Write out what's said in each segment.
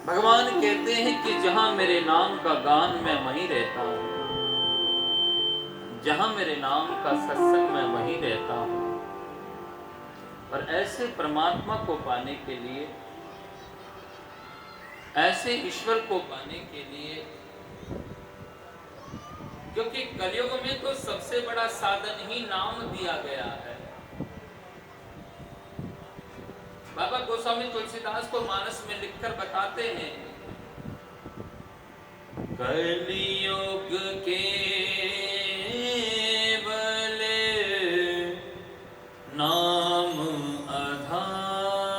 भगवान कहते हैं कि जहां मेरे नाम का गान मैं वहीं रहता हूं, जहां मेरे नाम का सत्संग मैं वहीं रहता हूं। और ऐसे परमात्मा को पाने के लिए, ऐसे ईश्वर को पाने के लिए, क्योंकि कलयुग में तो सबसे बड़ा साधन ही नाम दिया गया है। बाबा गोस्वामी तुलसीदास को मानस में लिखकर बताते हैं, कलियुग केवल नाम आधारा,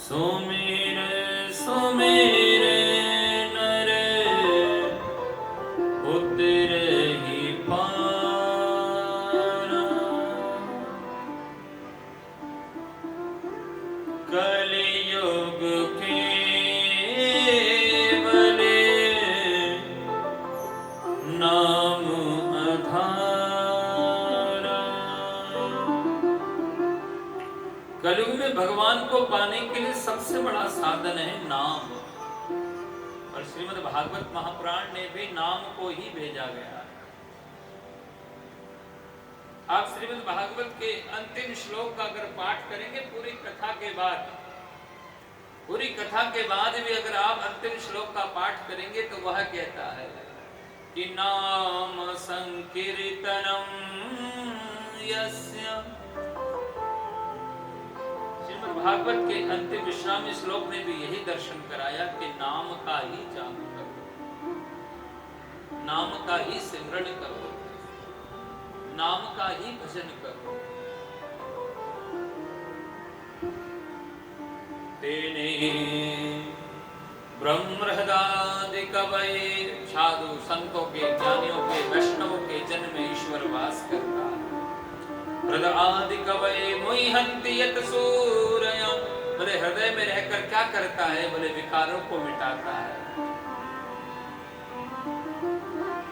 सुमिर सुमिर नर उतरहि पारा। कलियुग केवल नाम आधारा। कलयुग में भगवान को पाने के लिए सबसे बड़ा साधन है नाम। और श्रीमद् भागवत महापुराण ने भी नाम को ही भेजा गया है। आप श्रीमद् भागवत के अंतिम श्लोक का अगर पाठ करेंगे पूरी कथा के बाद भी अगर आप अंतिम श्लोक का पाठ करेंगे तो वह कहता है कि नाम संकीर्तनम यस्य। श्रीमद् भागवत के अंतिम विश्रामी श्लोक ने भी यही दर्शन कराया कि नाम का ही जाप करो, नाम का ही सिमरण करो, नाम का ही भजन करो। तेने ब्रह्महृदादि कवये, साधु संतों के, ज्ञानियों के, वैष्णवों के जन्म में ईश्वर वास करता है। हृदय आदि कवये मुह्यन्ति यत् सूरयम्, बोले हृदय में रहकर क्या करता है? बोले विकारों को मिटाता है।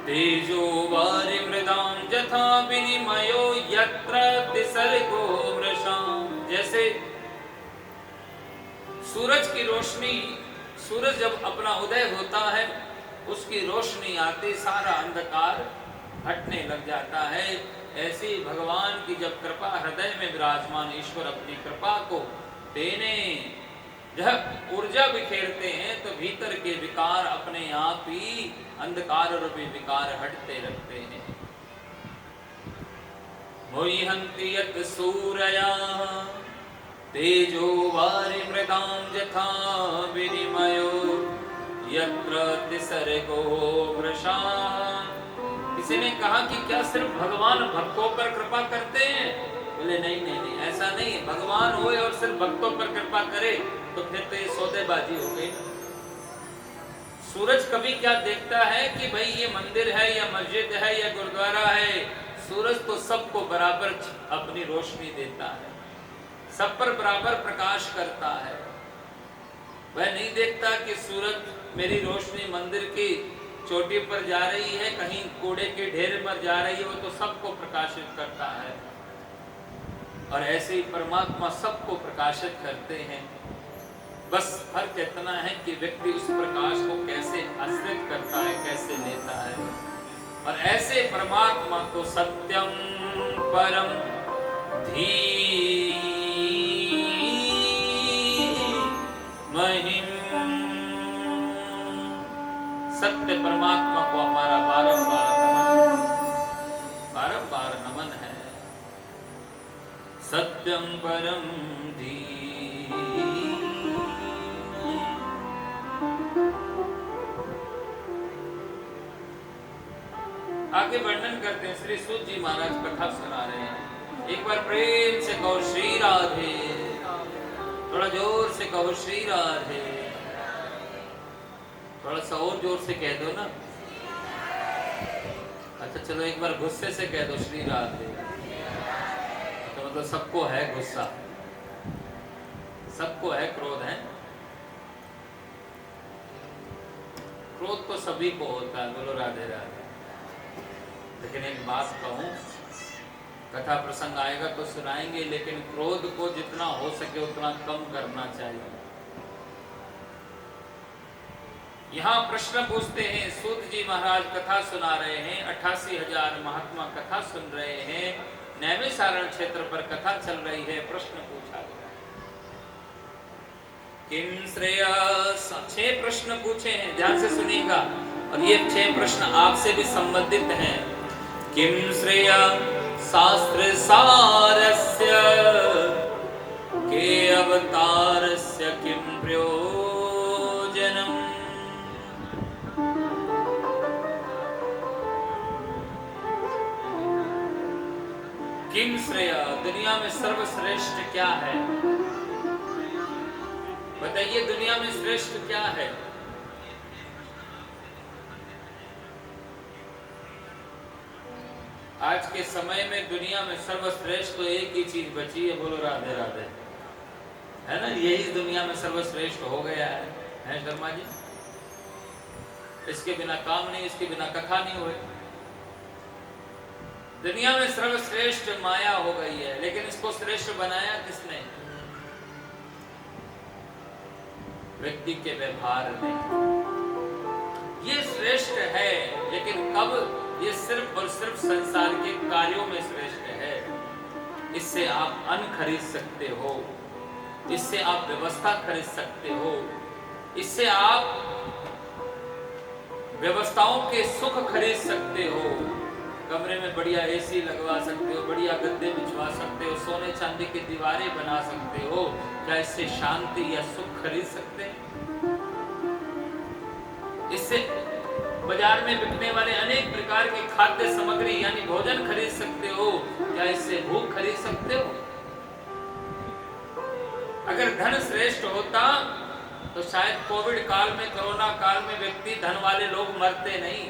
तेजो वारि मृदां यथा विनिमयो यत्र तिसर्गो वृषाम्, जैसे सूरज की रोशनी, सूरज जब अपना उदय होता है उसकी रोशनी आते सारा अंधकार हटने लग जाता है। ऐसी भगवान की जब कृपा हृदय में विराजमान ईश्वर अपनी कृपा को देने जब ऊर्जा बिखेरते हैं तो भीतर के विकार अपने आप ही अंधकार रूपी विकार हटते लगते हैं। मुह्यन्ति यत् सूरया तेजो वारि मृदां यथा विनिमयो यत्र तिसर्गो वृषा। किसी ने कहा कि क्या सिर्फ भगवान भक्तों पर कृपा करते हैं? बोले नहीं नहीं नहीं, ऐसा नहीं है। भगवान होए और सिर्फ भक्तों पर कृपा करे तो फिर तो ये सौदेबाजी हो गई ना। सूरज कभी क्या देखता है कि भाई ये मंदिर है या मस्जिद है या गुरुद्वारा है? सूरज तो सबको बराबर अपनी रोशनी देता है, सब पर बराबर प्रकाश करता है। वह नहीं देखता कि सूरज मेरी रोशनी मंदिर की चोटी पर जा रही है, कहीं कूड़े के ढेर पर जा रही है, वो तो सबको प्रकाशित करता है। और ऐसे ही परमात्मा सबको प्रकाशित करते हैं। बस फर्क इतना है कि व्यक्ति उस प्रकाश को कैसे आश्रित करता है, कैसे लेता है। और ऐसे परमात्मा को सत्यम परम धीमहि, सत्य परमात्मा को हमारा बारंबार नमन है। सत्यम परम धीमहि। आगे वर्णन करते हैं, श्री सूत जी महाराज कथा सुना रहे हैं। एक बार प्रेम से कहो श्री राधे, थोड़ा जोर से कहो श्री राधे, थोड़ा सा और जोर से कह दो ना। अच्छा चलो एक बार गुस्से से कह दो श्री राधे। तो मतलब सबको है गुस्सा, सबको है क्रोध है। क्रोध तो सभी को होता है, बोलो राधे राधे। लेकिन एक बात कहूं, कथा प्रसंग आएगा तो सुनाएंगे, लेकिन क्रोध को जितना हो सके उतना कम करना चाहिए। यहाँ प्रश्न पूछते हैं, सूत जी महाराज कथा सुना रहे हैं, 88,000 महात्मा कथा सुन रहे हैं, नैमिषारण्य क्षेत्र पर कथा चल रही है। प्रश्न पूछा गया, किम श्रेया, 6 प्रश्न पूछे हैं, ध्यान से सुनिएगा, और ये 6 प्रश्न आपसे भी संबंधित हैं। किम श्रेया शास्त्र सारस्य के अवतारस्य किम प्रयोजनम्। किम श्रेया, दुनिया में सर्वश्रेष्ठ क्या है? बताइए, दुनिया में श्रेष्ठ क्या है? आज के समय में दुनिया में सर्वश्रेष्ठ तो एक ही चीज बची है, बोलो राधे राधे, है ना? यही दुनिया में सर्वश्रेष्ठ हो गया है शर्मा जी? इसके बिना काम नहीं, इसके बिना कथा नहीं हुई। दुनिया में सर्वश्रेष्ठ माया हो गई है, लेकिन इसको श्रेष्ठ बनाया किसने? व्यक्ति के व्यवहार ने। ये श्रेष्ठ है, लेकिन कब? ये सिर्फ और सिर्फ संसार के कार्यों में श्रेष्ठ है। इससे आप अन्न खरीद सकते हो, इससे आप व्यवस्था खरीद सकते हो, इससे आप व्यवस्थाओं के सुख खरीद सकते हो, कमरे में बढ़िया एसी लगवा सकते हो, बढ़िया गद्दे बिछवा सकते हो, सोने चांदी की दीवारें बना सकते हो। क्या इससे शांति या सुख खरीद सकते हैं? इससे बाजार में बिकने वाले अनेक प्रकार की खाद्य सामग्री यानी भोजन खरीद सकते हो। क्या इससे भूख खरीद सकते हो? अगर धन श्रेष्ठ होता तो शायद कोविड काल में, कोरोना काल में व्यक्ति धन वाले लोग मरते नहीं।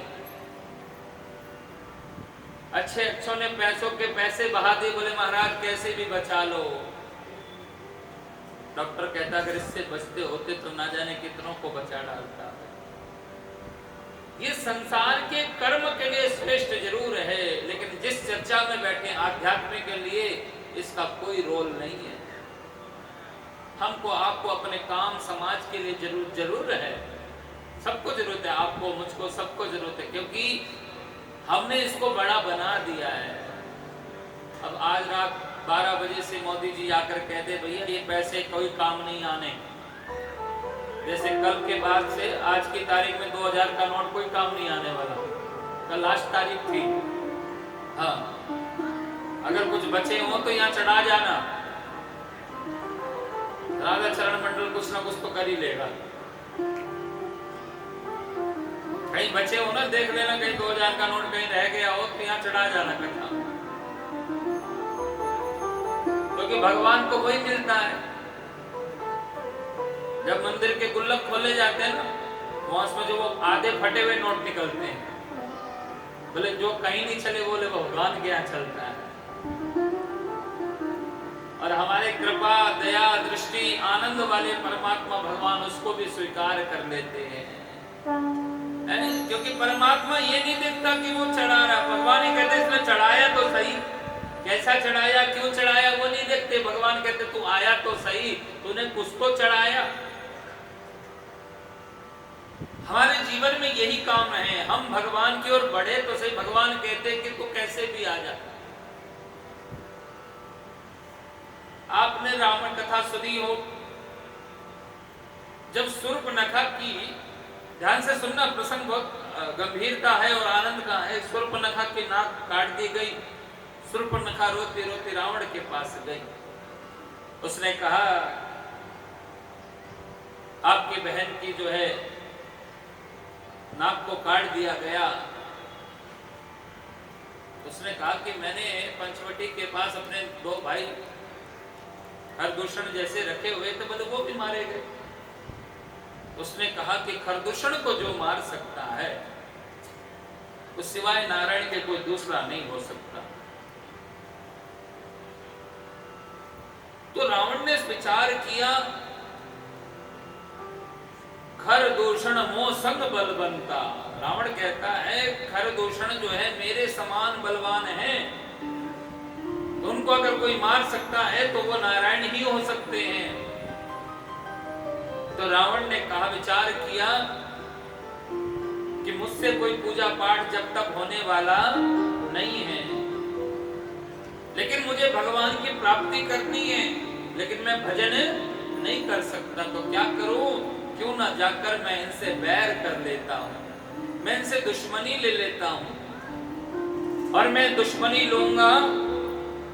अच्छे अच्छों ने पैसों के पैसे बहा दिए, बोले महाराज कैसे भी बचा लो। डॉक्टर कहता अगर इससे बचते होते तो ना जाने कितनों को बचा डालता। ये संसार के कर्म के लिए श्रेष्ठ जरूर है, लेकिन जिस चर्चा में बैठे आध्यात्म के लिए इसका कोई रोल नहीं है। हमको आपको अपने काम समाज के लिए जरूर है, सबको जरूरत है, आपको मुझको सबको जरूरत है, क्योंकि हमने इसको बड़ा बना दिया है। अब आज रात 12 बजे से मोदी जी आकर कह दे भैया ये पैसे कोई काम नहीं आने, जैसे कल के बाद से आज की तारीख में 2000 का नोट कोई काम नहीं आने वाला, कल लास्ट तारीख थी। हाँ, अगर कुछ बचे हो तो यहाँ चढ़ा जाना, राधा चरण मंडल कुछ ना कुछ तो कर ही लेगा। कहीं बचे हो ना, देख लेना, कहीं 2000 का नोट कहीं रह गया हो तो यहाँ चढ़ा जाना कथा, क्योंकि भगवान को वही मिलता है। जब मंदिर के गुल्लक खोले जाते हैं ना, वहां से जो वो आधे फटे हुए नोट निकलते हैं, बोले जो कहीं नहीं चले बोले भगवान के यहाँ चलता है। और हमारे कृपा दया दृष्टि आनंद वाले परमात्मा भगवान उसको भी स्वीकार कर लेते हैं, क्योंकि परमात्मा ये नहीं देखता कि वो चढ़ा रहा, भगवान ही कहते इसने चढ़ाया तो सही, कैसा चढ़ाया, क्यों चढ़ाया वो नहीं देखते। भगवान कहते तू आया तो सही, तूने कुछ तो चढ़ाया। हमारे जीवन में यही काम है, हम भगवान की ओर बढ़े तो सही। भगवान कहते कि तू कैसे भी आ जा। आपने रावण कथा सुनी हो, जब शूर्पणखा की, ध्यान से सुनना, प्रसंग बहुत गंभीरता है और आनंद का है। शूर्पणखा की नाक काट दी गई, शूर्पणखा रोती रोती रावण के पास गई। उसने कहा आपकी बहन की जो है नाक को काट दिया गया। उसने कहा कि मैंने पंचवटी के पास अपने 2 भाई खरदूषण जैसे रखे हुए थे, बोले वो भी मारे गए। उसने कहा कि खरदूषण को जो मार सकता है उस सिवाय नारायण के कोई दूसरा नहीं हो सकता। तो रावण ने विचार किया, खरदूषण मोह संग बलवंता। रावण कहता है खरदूषण जो है मेरे समान बलवान है, तो उनको अगर कोई मार सकता है तो वो नारायण ही हो सकते हैं। तो रावण ने कहा, विचार किया कि मुझसे कोई पूजा पाठ जब तक होने वाला नहीं है, लेकिन मुझे भगवान की प्राप्ति करनी है, लेकिन मैं भजन नहीं कर सकता, तो क्या करूं? क्यों ना जाकर मैं इनसे बैर कर लेता हूं, मैं इनसे दुश्मनी ले लेता हूं, और मैं दुश्मनी लूंगा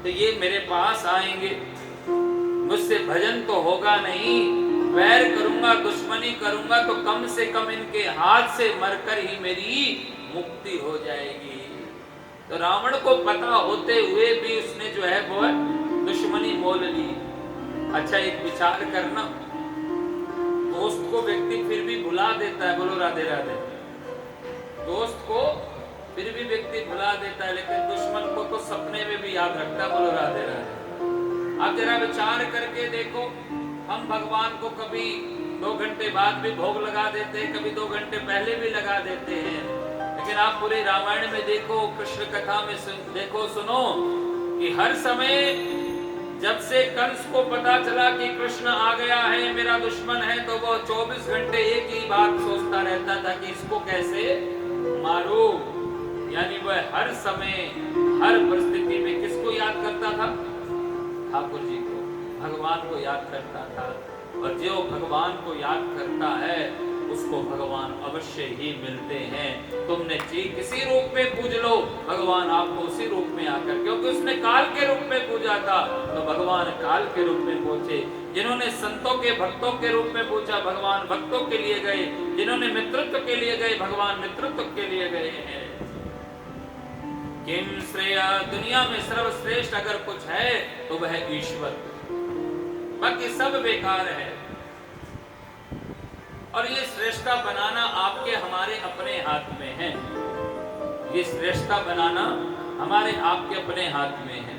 तो ये मेरे पास आएंगे, मुझसे भजन तो होगा नहीं, वैर करूंगा, दुश्मनी करूंगा तो कम से कम इनके हाथ से मरकर ही मेरी मुक्ति हो जाएगी। तो रावण को पता होते हुए भी उसने जो है वो दुश्मनी मोल ली। अच्छा, एक विचार करना, दोस्त को व्यक्ति फिर भी भुला देता है, बोलो राधे राधे। दोस्त को फिर भी व्यक्ति भुला देता है, लेकिन दुश्मन को तो सपने में भी याद रखता है, बोलो राधे राधे। आप जरा विचार करके देखो, हम भगवान को कभी 2 घंटे बाद भी भोग लगा देते हैं, कभी 2 घंटे पहले भी लगा देते हैं, लेकिन आप पूरे रामायण में देखो, कृष्ण कथा में देखो, सुनो कि हर समय जब से कंस को पता चला कि कृष्ण आ गया है, मेरा दुश्मन है, तो वो 24 घंटे एक ही बात सोचता रहता था कि इसको कैसे मारो। यानी वह हर समय हर परिस्थिति में किसको याद करता था? ठाकुर जी को, भगवान को याद करता था। और जो भगवान को याद करता है उसको भगवान अवश्य ही मिलते हैं। तुमने किसी रूप में पूज लो, भगवान आपको उसी रूप में आकर, क्योंकि उसने काल के रूप में पूजा था तो भगवान काल के रूप में पहुंचे। जिन्होंने संतों के भक्तों के रूप में पूछा, भगवान भक्तों के लिए गए। जिन्होंने मित्रत्व के लिए गए, भगवान मित्रत्व के लिए गए हैं। किम श्रेय, दुनिया में सर्वश्रेष्ठ अगर कुछ है तो वह ईश्वर, बाकी सब बेकार है। और ये श्रेष्ठता बनाना आपके हमारे अपने हाथ में है। ये श्रेष्ठता बनाना हमारे आपके अपने हाथ में है,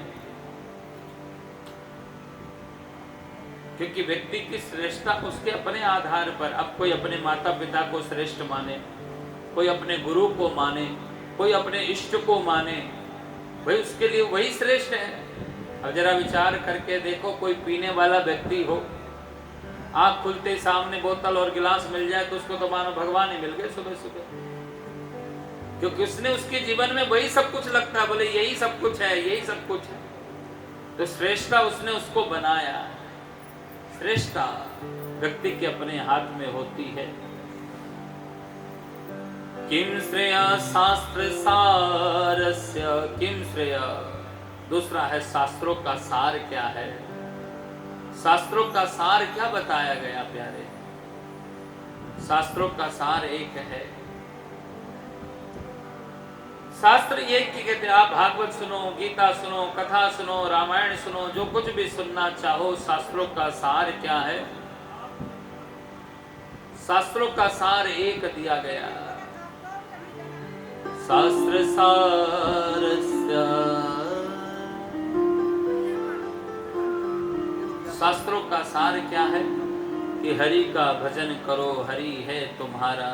क्योंकि व्यक्ति की श्रेष्ठता उसके अपने आधार पर। अब कोई अपने माता पिता को श्रेष्ठ माने, कोई अपने गुरु को माने, कोई अपने इष्ट को माने, भाई उसके लिए वही श्रेष्ठ है। अब जरा विचार करके देखो, कोई पीने वाला व्यक्ति हो, आँख खुलते सामने बोतल और गिलास मिल जाए तो उसको तो मानो भगवान ही मिल गए सुबह सुबह, क्योंकि उसने उसके जीवन में वही सब कुछ लगता है, बोले यही सब कुछ है, यही सब कुछ है। तो श्रेष्ठता उसने उसको बनाया। श्रेष्ठता व्यक्ति के अपने हाथ में होती है। किम श्रेय शास्त्र सारस्य, किम श्रेय, दूसरा है शास्त्रों का सार क्या है। शास्त्रों का सार क्या बताया गया प्यारे? शास्त्रों का सार एक है। शास्त्र एक की कहते, आप भागवत सुनो, गीता सुनो, कथा सुनो, रामायण सुनो, जो कुछ भी सुनना चाहो, शास्त्रों का सार क्या है? शास्त्रों का सार एक दिया गया, शास्त्र सारस्य। शास्त्रों का सार क्या है? कि हरि का भजन करो, हरि है तुम्हारा,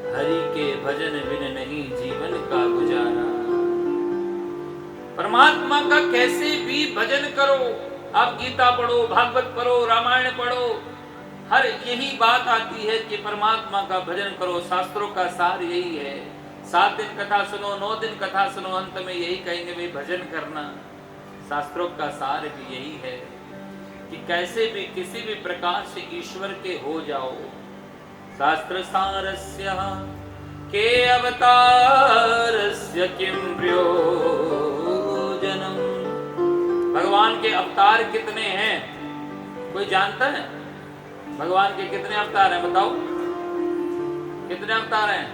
हरि के भजन बिन नहीं जीवन का गुजारा। परमात्मा का कैसे भी भजन करो, आप गीता पढ़ो, भागवत पढ़ो, रामायण पढ़ो, हर यही बात आती है कि परमात्मा का भजन करो। शास्त्रों का सार यही है। 7 दिन कथा सुनो, 9 दिन कथा सुनो, अंत में यही कहेंगे भाई भजन करना। शास्त्रों का सार भी यही है कि कैसे भी किसी भी प्रकार से ईश्वर के हो जाओ। शास्त्र सारस्य के अवतारस्य किम प्रयोजनम। भगवान के अवतार कितने हैं? कोई जानता है भगवान के कितने अवतार हैं? बताओ कितने अवतार हैं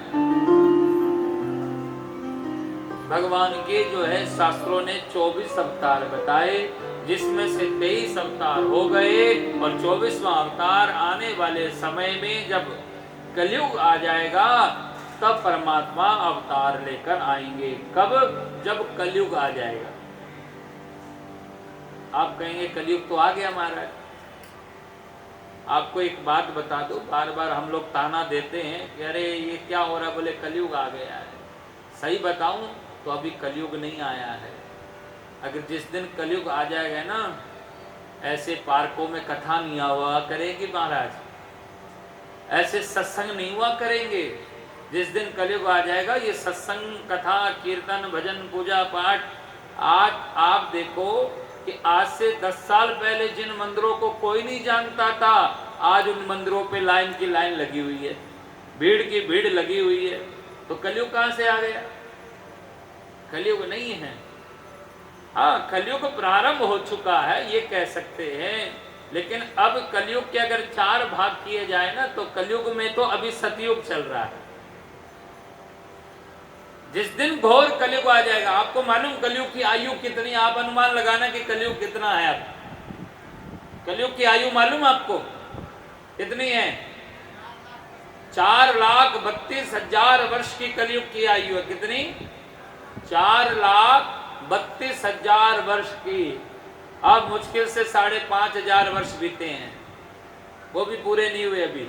भगवान के? जो है शास्त्रों ने 24 अवतार बताए, जिसमें से 23 अवतार हो गए और 24वां अवतार आने वाले समय में जब कलयुग आ जाएगा तब परमात्मा अवतार लेकर आएंगे। कब? जब कलयुग आ जाएगा। आप कहेंगे कलयुग तो आ गया हमारा। आपको एक बात बता दो, बार बार हम लोग ताना देते हैं कि अरे ये क्या हो रहा, बोले कलयुग आ गया है। सही बताऊं तो अभी कलयुग नहीं आया है। अगर जिस दिन कलयुग आ जाएगा ना, ऐसे पार्कों में कथा नहीं हुआ करेगी महाराज, ऐसे सत्संग नहीं हुआ करेंगे। जिस दिन कलयुग आ जाएगा, ये सत्संग, कथा, कीर्तन, भजन, पूजा पाठ, आज आप देखो कि आज से 10 साल पहले जिन मंदिरों को कोई नहीं जानता था, आज उन मंदिरों पे लाइन की लाइन लगी हुई है, भीड़ की भीड़ लगी हुई है। तो कलयुग कहां से आ गया? कलयुग नहीं है। हाँ, कलयुग प्रारंभ हो चुका है ये कह सकते हैं, लेकिन अब कलयुग के अगर 4 भाग किए जाए ना, तो कलयुग में तो अभी सतयुग चल रहा है। जिस दिन घोर कलयुग आ जाएगा, आपको मालूम कलयुग की आयु कितनी? आप अनुमान लगाना कि कलयुग कितना है। अब कलयुग की आयु मालूम आपको कितनी है? 4,32,000 वर्ष की कलयुग की आयु है। कितनी? 4,32,000 वर्ष की। अब मुश्किल से 5,500 वर्ष बीते हैं, वो भी पूरे नहीं हुए अभी।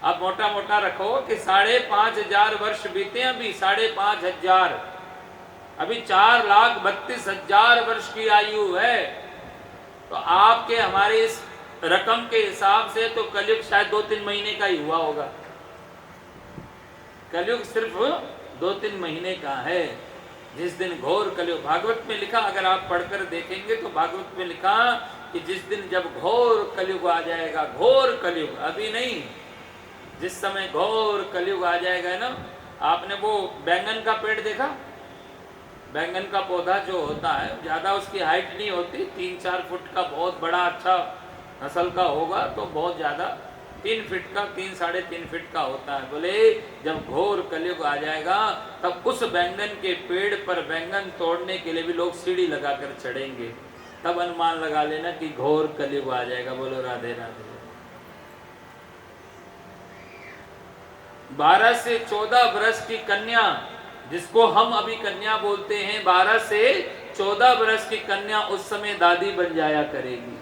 आप मोटा मोटा रखो कि 5,500 वर्ष बीते हैं, अभी 5,500, अभी 4,32,000 वर्ष की आयु है। तो आपके हमारे इस रकम के हिसाब से तो कलयुग शायद 2-3 महीने का ही हुआ होगा। कलयुग सिर्फ 2-3 महीने का है। जिस दिन घोर कलयुग, भागवत में लिखा, अगर आप पढ़कर देखेंगे तो भागवत में लिखा कि जिस दिन जब घोर कलयुग आ जाएगा, घोर कलयुग, अभी नहीं, जिस समय घोर कलयुग आ जाएगा ना। आपने वो बैंगन का पेड़ देखा? बैंगन का पौधा जो होता है, ज्यादा उसकी हाइट नहीं होती, 3-4 फुट का बहुत बड़ा अच्छा नस्ल का होगा तो बहुत ज्यादा 3 फीट का, 3-3.5 फीट का होता है। बोले जब घोर कलयुग आ जाएगा, तब उस बैंगन के पेड़ पर बैंगन तोड़ने के लिए भी लोग सीढ़ी लगाकर चढ़ेंगे। तब अनुमान लगा लेना कि घोर कलयुग आ जाएगा। बोलो राधे राधे। 12 से 14 वर्ष की कन्या, जिसको हम अभी कन्या बोलते हैं, 12 से 14 वर्ष की कन्या उस समय दादी बन जाया करेगी।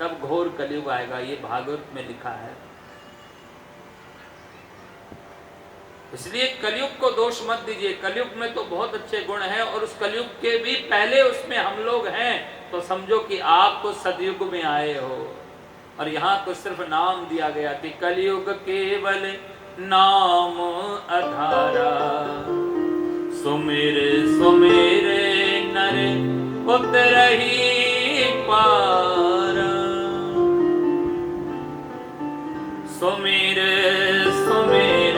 तब घोर कलयुग आएगा, ये भागवत में लिखा है। इसलिए कलयुग को दोष मत दीजिए। कलयुग में तो बहुत अच्छे गुण हैं, और उस कलयुग के भी पहले उसमें हम लोग हैं, तो समझो कि आप तो सतयुग में आए हो। और यहाँ तो सिर्फ नाम दिया गया कि कलयुग केवल नाम अधारा, सुमिर सुमिर नर उतरहि पारा, सुमिर सुमिर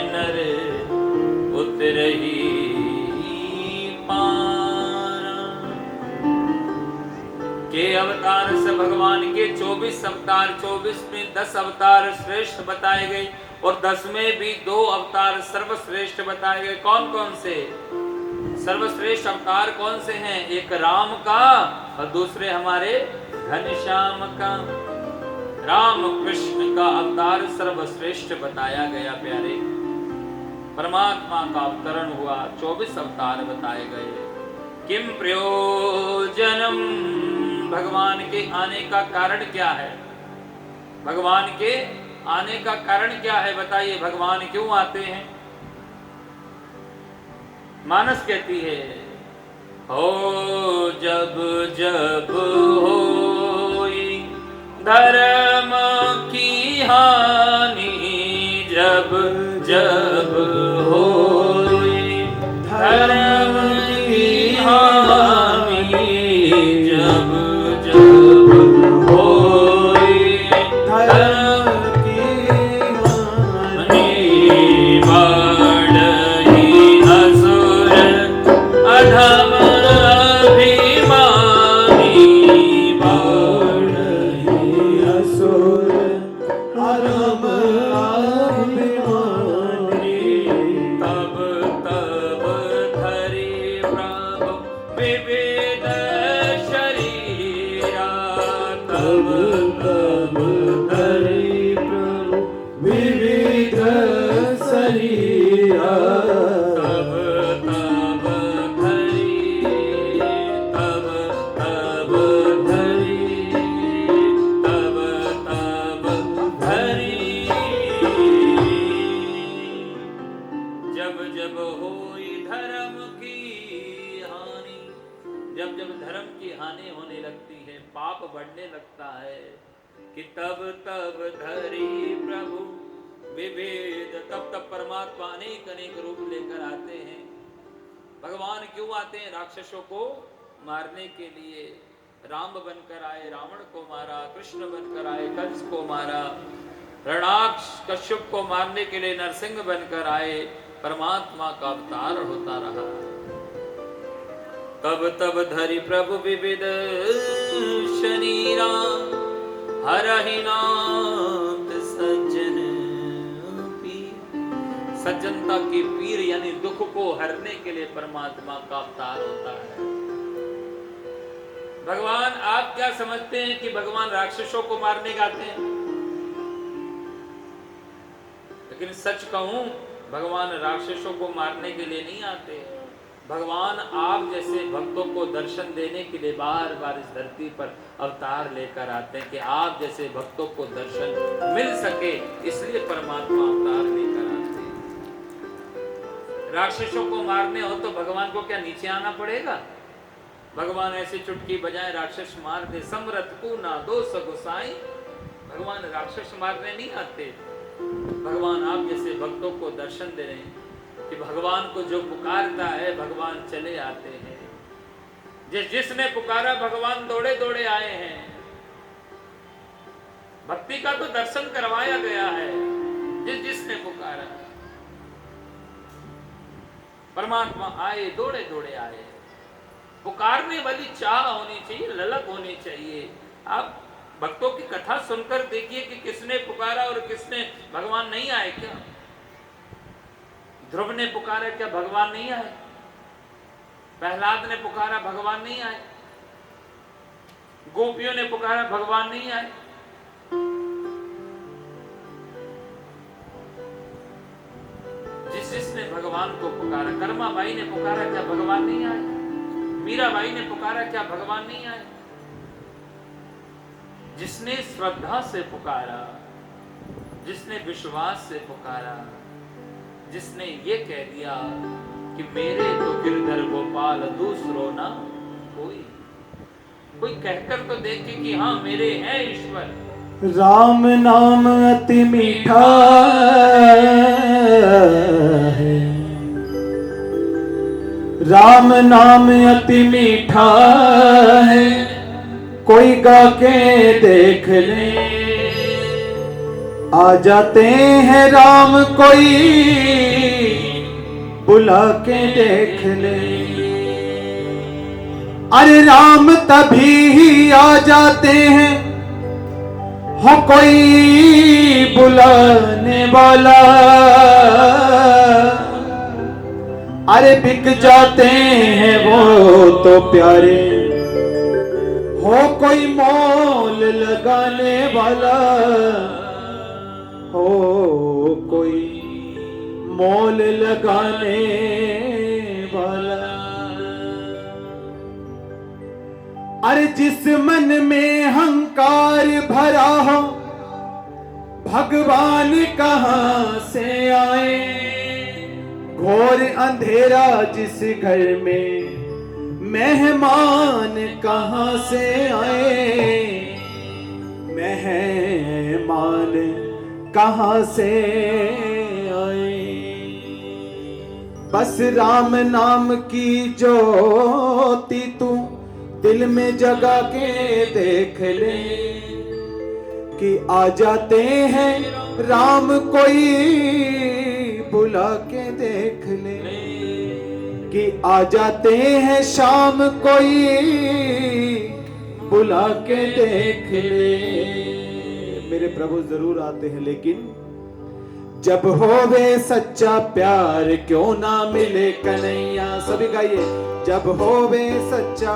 नर उतरहि पारा। के अवतार से भगवान के 24 अवतार, 24 में 10 अवतार श्रेष्ठ बताए गए, और 10 में भी 2 अवतार सर्वश्रेष्ठ बताए गए। कौन कौन से सर्वश्रेष्ठ अवतार कौन से हैं? एक राम का और दूसरे हमारे घनश्याम का। राम कृष्ण का अवतार सर्वश्रेष्ठ बताया गया प्यारे। परमात्मा का अवतरण हुआ, 24 अवतार बताए गए। किम प्रयोजनम, भगवान के आने का कारण क्या है? भगवान के आने का कारण क्या है? बताइए, भगवान क्यों आते हैं? मानस कहती है, हो जब जब होई धर्म की हानि, जब जब होई धर्म की हानि, जब जब होई धर्म की हानि, बढ़ई असुर अधम अभिमानी, बढ़ई असुर अधम अभिमानी, तब तब धरि प्रभु विविध शरीरा, तब तब धरि प्रभु विविध शरीरा, तब तब धरि, तब तब धरि, तब तब धरि, जब जब होई धर्म की हानि। कि तब तब धरी प्रभु विविध, तब तब परमात्मा अनेक अनेक रूप लेकर आते हैं। भगवान क्यों आते हैं? राक्षसों को मारने के लिए। राम बनकर आए, रावण को मारा, कृष्ण बनकर आए, कंस को मारा, रणाक्ष कश्यप को मारने के लिए नरसिंह बनकर आए, परमात्मा का अवतार होता रहा। तब तब धरि प्रभु विविध शरीरा, हरहि नाथ सज्जन पीर। सज्जनता की पीर यानी दुख को हरने के लिए परमात्मा का अवतार होता है। भगवान, आप क्या समझते हैं कि भगवान राक्षसों को मारने आते हैं? लेकिन सच कहूं, भगवान राक्षसों को मारने के लिए नहीं आते। भगवान आप जैसे भक्तों को दर्शन देने के लिए बार बार इस धरती पर अवतार लेकर आते हैं कि आप जैसे भक्तों को दर्शन मिल सके, इसलिए परमात्मा अवतार लेकर आते हैं। राक्षसों को मारने हो तो भगवान को क्या नीचे आना पड़ेगा? भगवान ऐसे चुटकी बजाए राक्षस मार दे, समरथ पूना दोष गोसाई। भगवान राक्षस मारने नहीं आते। भगवान आप जैसे भक्तों को दर्शन दे रहे हैं कि भगवान को जो पुकारता है भगवान चले आते हैं। जिसने पुकारा भगवान दौड़े दौड़े आए हैं। भक्ति का तो दर्शन करवाया गया है। जिसने पुकारा परमात्मा आए, दौड़े दौड़े आए। पुकारने वाली चाह होनी चाहिए, ललक होनी चाहिए। आप भक्तों की कथा सुनकर देखिए कि किसने पुकारा और किसने। भगवान नहीं आए क्या? ध्रुव ने पुकारा, क्या भगवान नहीं आए? प्रहलाद ने पुकारा, भगवान नहीं आए? गोपियों ने पुकारा, भगवान नहीं आए? जिसने भगवान को पुकारा, कर्मा बाई ने पुकारा, क्या भगवान नहीं आए? मीराबाई ने पुकारा, क्या भगवान नहीं आए? जिसने श्रद्धा से पुकारा, जिसने विश्वास से पुकारा, जिसने ये कह दिया कि मेरे तो गिरधर गोपाल दूसरो ना कोई। कोई कहकर तो देखे कि हाँ मेरे हैं ईश्वर। राम नाम अति मीठा है, राम नाम अति मीठा है, कोई गा के देख ले। आ जाते हैं राम कोई बुला के देख ले। अरे राम तभी ही आ जाते हैं हो कोई बुलाने वाला। अरे बिक जाते हैं वो तो प्यारे, हो कोई मोल लगाने वाला, हो कोई मोल लगाने वाला। अरे जिस मन में हंकार भरा हो भगवान कहाँ से आए। घोर अंधेरा जिस घर में मेहमान कहाँ से आए। मेहमान कहाँ से आए। बस राम नाम की ज्योति तू दिल में जगा के देख ले कि आ जाते हैं राम कोई बुला के देख ले। कि आ जाते हैं शाम कोई बुला के देख ले। मेरे प्रभु जरूर आते हैं, लेकिन जब होवे सच्चा प्यार क्यों ना मिले कन्हैया। सभी गाइए, जब होवे सच्चा,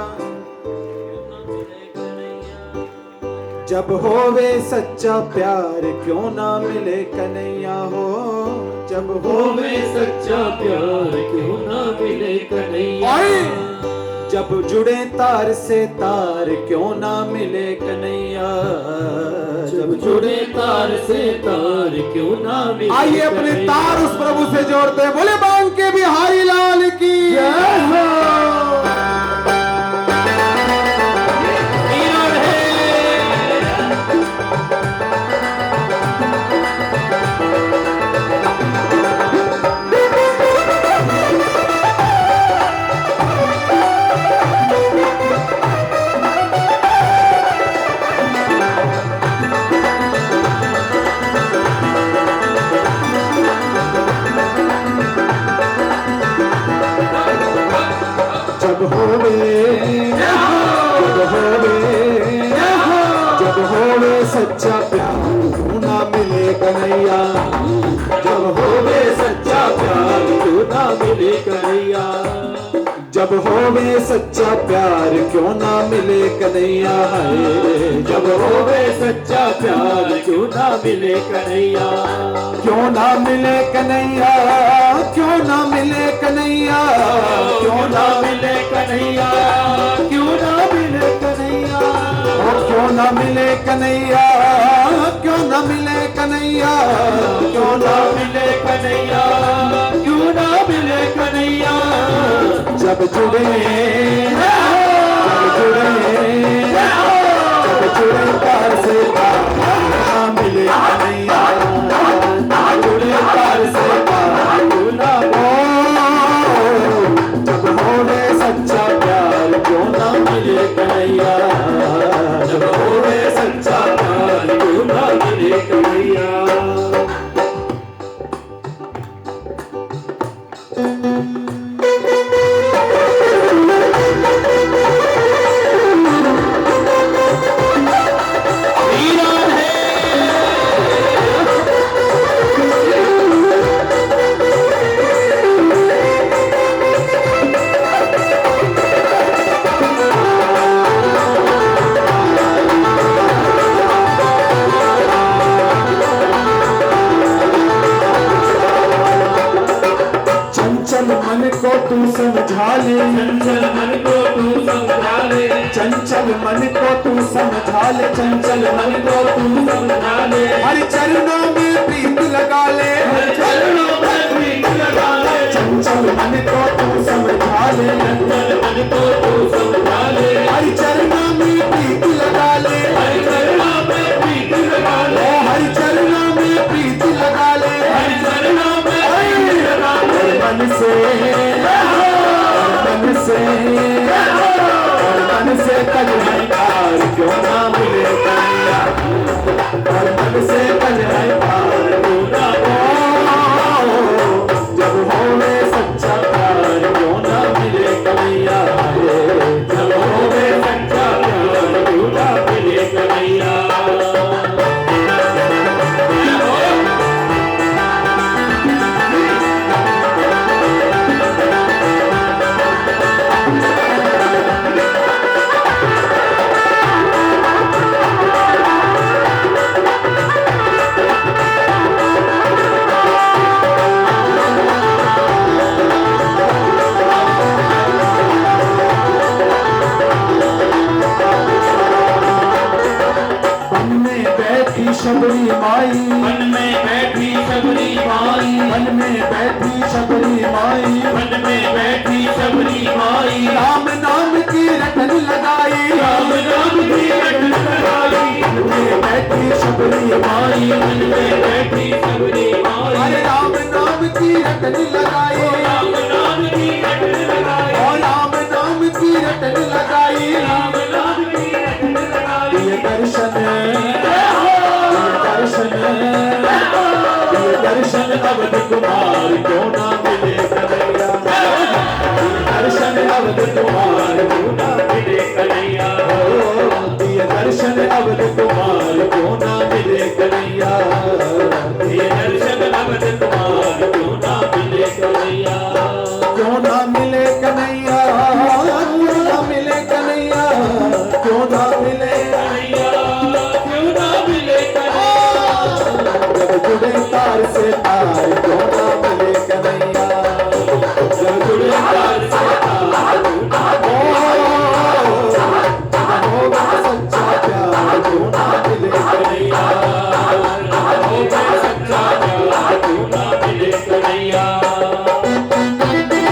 जब होवे सच्चा प्यार क्यों ना मिले कन्हैया हो। जब होवे सच्चा प्यार क्यों ना मिले कन्हैया। जब जुड़े तार से तार क्यों ना मिले कन्हैया। जब जुड़े तार से तार क्यों ना मिले। आइए अपने तार उस प्रभु से जोड़ते हैं। बोले बांके बिहारी लाल की जय हो। होवे सच्चा प्यार क्यों ना मिले कन्हैया, जब होवे सच्चा प्यार क्यों ना मिले कन्हैया, जब होवे सच्चा प्यार क्यों ना मिले कन्हैया है, जब होवे सच्चा प्यार क्यों ना मिले कन्हैया, क्यों ना मिले कन्हैया, क्यों ना मिले कन्हैया, क्यों ना मिले कन्हैया, क्यों ना मिले कन्हैया, क्यों ना मिले कन्हैया, क्यों ना मिले कन्हैया, क्यों ना मिले कन्हैया, क्यों ना मिले कन्हैया, जब जुड़े जब जुड़े तार से तार ना मिले कन्हैया, जुड़े तार से तार ना हो, जब होवे सच्चा प्यार क्यों ना मिले कन्हैया, जब होवे सच्चा प्यार क्यों ना मिले कन्हैया। चंचल मन को तू समझा ले, चंचल मन को तू समझा ले, चंचल मन को तू समझा ले, चंचल मन को तू समझा ले, हर चरणों में प्रीत लगा ले, हर चरणों में प्रीत लगा ले, चंचल मन को तू समझा ले, चंचल मन को तू समझा ले, हर चरणों में प्रीत लगा ले, हर चरणों में प्रीत लगा ले, हर चरणों में प्रीत लगा ले, हर चरणों में प्रीत लगा ले, मन से कन्हैया प्यार क्यों ना मिले कन्हैया, और मन से कन्हैया प्यार क्यों ना हो, जब होवे सच्चा प्यार क्यों ना मिले कन्हैया, जब होवे सच्चा प्यार क्यों ना मिले कन्हैया। शबरी माई मन में बैठी शबरी माई, मन में बैठी शबरी माई, मन में बैठी शबरी माई, राम नाम की रटन लगाई, राम नाम की रटन लगाई, मन में बैठी शबरी माई, मन में बैठी शबरी माई, अरे राम नाम की रटन लगाई, राम नाम की रटन लगाई, और राम नाम की रटन लगाई, राम नाम की रटन लगाई, ये दर्शन ये दर्शन अवध कुमार क्यों ना मिले कन्हैया, ये दर्शन अवध कुमार क्यों ना मिले कन्हैया, ये दर्शन अवध कुमार क्यों ना मिले कन्हैया, ये दर्शन अवध कुमार क्यों ना मिले कन्हैया, क्यों ना मिले कन्हैया, क्यों ना मिले कन्हैया, क्यों ना मिले कन्हैया, क्यों ना मिले कन्हैया, जब जुड़े तार से